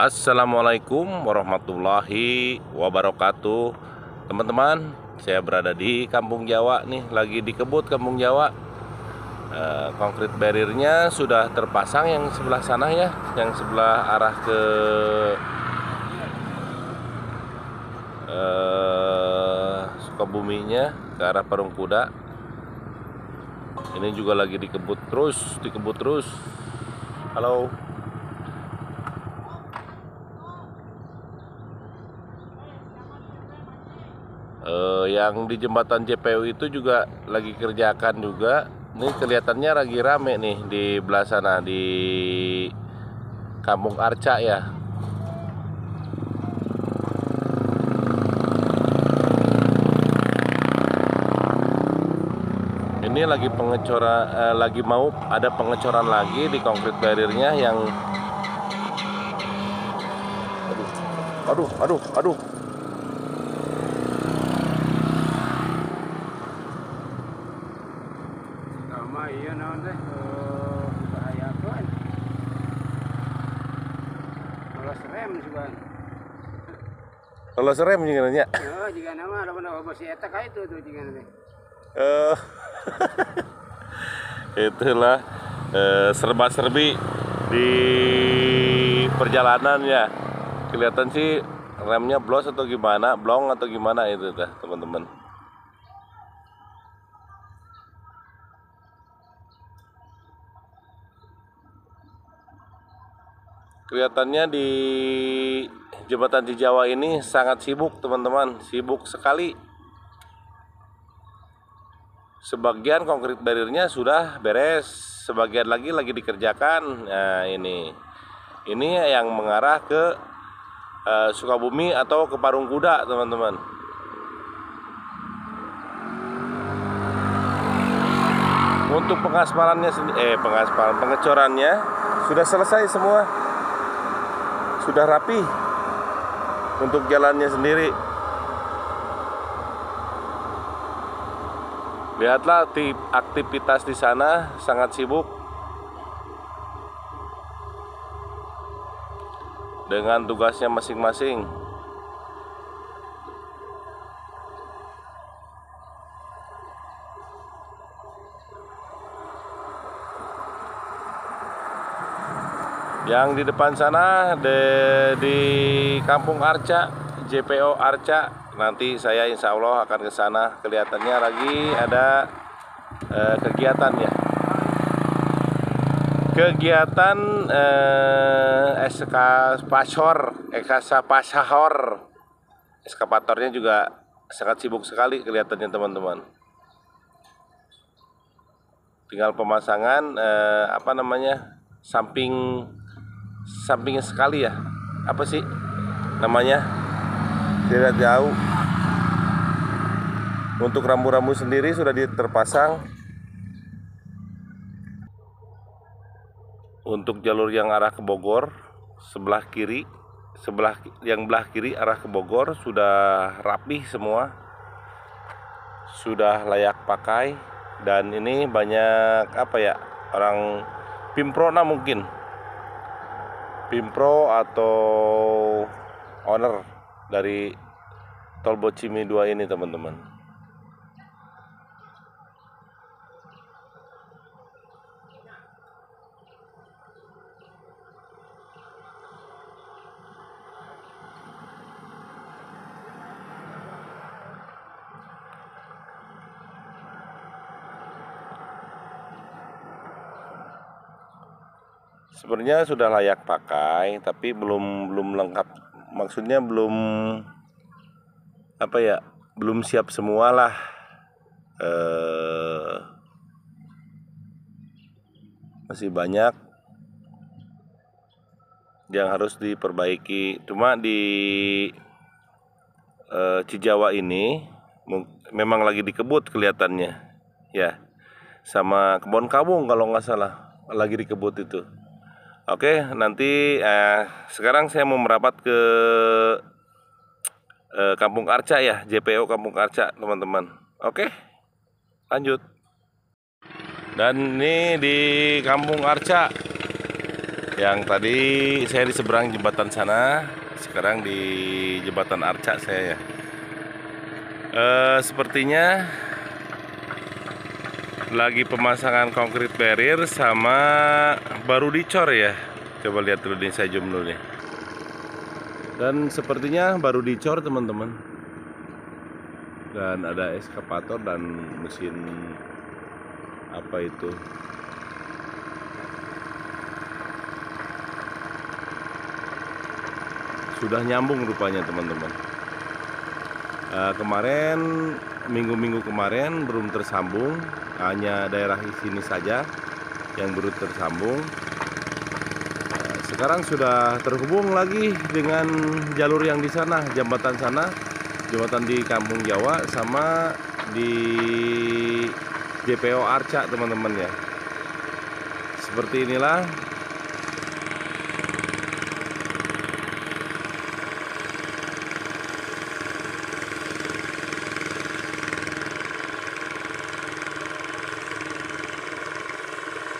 Assalamualaikum warahmatullahi wabarakatuh. Teman-teman, saya berada di Kampung Jawa nih, lagi di kebut Kampung Jawa. Konkrit barriernya sudah terpasang yang sebelah sana ya, yang sebelah arah ke Sukabuminya, ke arah Parung Kuda. Ini juga lagi dikebut terus. Halo. Yang di jembatan JPU itu juga lagi kerjakan juga. Ini kelihatannya lagi rame nih di belah sana, di Kampung Arca ya. Ini lagi pengecoran, lagi mau ada pengecoran lagi di konkrit barriernya yang aduh. Iya naon teh bahaya kan. Lolos rem juga. Lolos rem juga nya. Oh, jika nama lamun bos eta ka itu tuh jika teh. Itulah serba-serbi di perjalanan ya. Kelihatan sih remnya blong atau gimana itu teh, teman-teman. Kelihatannya di jembatan di Jawa ini sangat sibuk, teman-teman, sibuk sekali. Sebagian konkrit barriernya sudah beres, sebagian lagi dikerjakan. Nah, ini yang mengarah ke Sukabumi atau ke Parung Kuda, teman-teman. Untuk pengecorannya sudah selesai semua. Sudah rapi untuk jalannya sendiri. Lihatlah aktivitas di sana sangat sibuk dengan tugasnya masing-masing. Yang di depan sana di Kampung Arca, JPO Arca. Nanti saya insya Allah akan ke sana. Kelihatannya lagi ada kegiatan ya. Kegiatan eskapatornya juga sangat sibuk sekali kelihatannya, teman-teman. Tinggal pemasangan sampingnya sekali ya, apa sih namanya, tidak jauh. Untuk rambu-rambu sendiri sudah terpasang. Untuk jalur yang arah ke Bogor sebelah kiri arah ke Bogor sudah rapih semua, sudah layak pakai. Dan ini banyak orang Pimprona, mungkin Pimpro atau owner dari Tol Bocimi 2 ini, teman-teman. Sebenarnya sudah layak pakai, tapi belum lengkap. Maksudnya belum siap semua lah. Masih banyak yang harus diperbaiki. Cuma di Cijawa ini memang lagi dikebut kelihatannya ya, sama Kebon Kawung kalau nggak salah lagi dikebut itu. Oke, nanti sekarang saya mau merapat ke Kampung Arca ya, JPO Kampung Arca, teman-teman. Oke, lanjut. Dan ini di Kampung Arca Yang tadi saya di seberang jembatan sana, sekarang di jembatan Arca saya ya. Sepertinya lagi pemasangan konkrit barrier sama baru dicor ya. Coba lihat dulu nih, saya zoom dulu nih. Dan sepertinya baru dicor teman-teman. Dan ada eskavator dan mesin apa itu, sudah nyambung rupanya teman-teman. Kemarin minggu-minggu kemarin belum tersambung, hanya daerah sini saja yang baru tersambung. Sekarang sudah terhubung lagi dengan jalur yang di sana, jembatan sana, jembatan di Kampung Jawa sama di JPO Arca teman-teman ya. Seperti inilah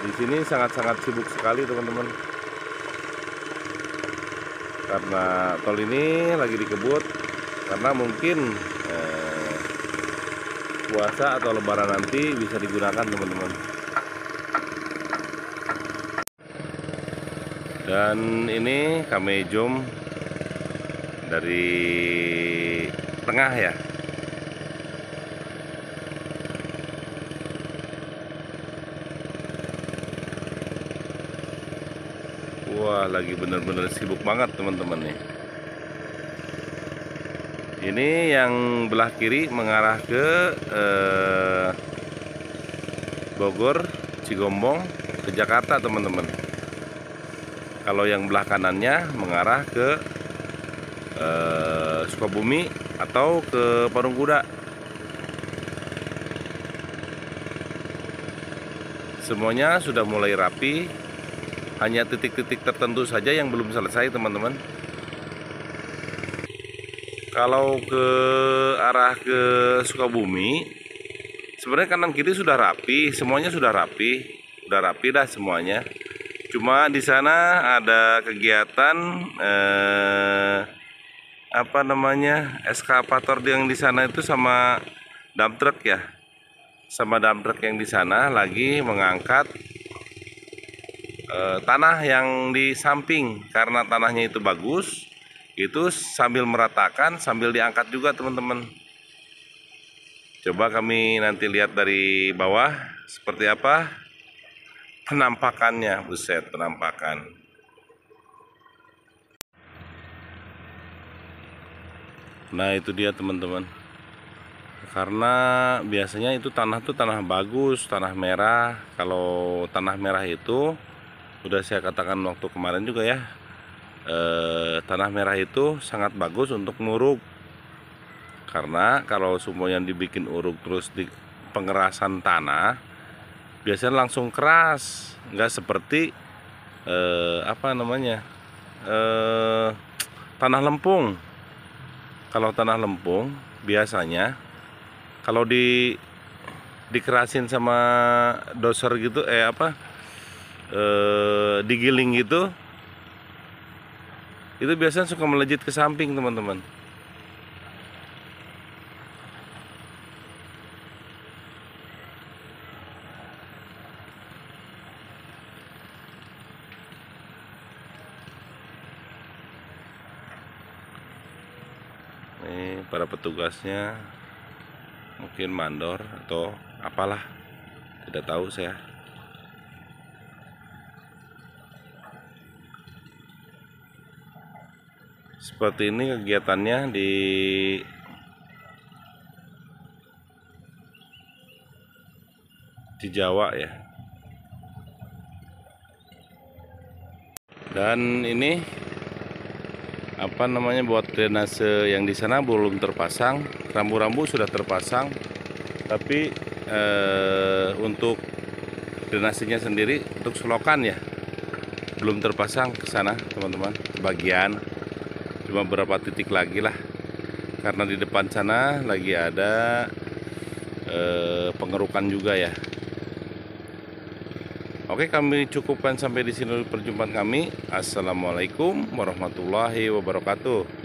di sini sangat-sangat sibuk sekali teman-teman, karena tol ini lagi dikebut karena mungkin puasa atau lebaran nanti bisa digunakan teman-teman. Dan ini kami zoom dari tengah ya. Wah, lagi bener-bener sibuk banget teman-teman nih. Ini yang belah kiri mengarah ke Bogor, Cigombong, ke Jakarta teman-teman. Kalau yang belah kanannya mengarah ke Sukabumi atau ke Parung Kuda. Semuanya sudah mulai rapi. Hanya titik-titik tertentu saja yang belum selesai teman-teman. Kalau ke arah ke Sukabumi, sebenarnya kanan kiri sudah rapi, semuanya sudah rapi dah semuanya. Cuma di sana ada kegiatan apa namanya, eskavator yang di sana itu sama dump truck ya, sama dump truck yang di sana lagi mengangkat tanah yang di samping. Karena tanahnya itu bagus, itu sambil meratakan sambil diangkat juga teman-teman. Coba kami nanti lihat dari bawah seperti apa penampakannya. Buset, penampakan. Nah itu dia teman-teman, karena biasanya itu tanah tuh tanah bagus, tanah merah. Kalau tanah merah itu udah saya katakan waktu kemarin juga ya, tanah merah itu sangat bagus untuk nguruk. Karena kalau semuanya dibikin uruk terus di pengerasan tanah, biasanya langsung keras, nggak seperti apa namanya, tanah lempung. Kalau tanah lempung biasanya kalau dikerasin sama doser gitu, digiling gitu, itu biasanya suka melejit ke samping teman-teman. Ini para petugasnya mungkin mandor atau apalah, tidak tahu saya. Seperti ini kegiatannya di Jawa ya. Dan ini apa namanya, buat drainase yang di sana belum terpasang, rambu-rambu sudah terpasang, tapi untuk drainasenya sendiri untuk selokan ya belum terpasang ke sana teman-teman, bagian cuma beberapa titik lagi lah, karena di depan sana lagi ada pengerukan juga ya. Oke, kami cukupkan sampai di sini dulu perjumpaan kami. Assalamualaikum warahmatullahi wabarakatuh.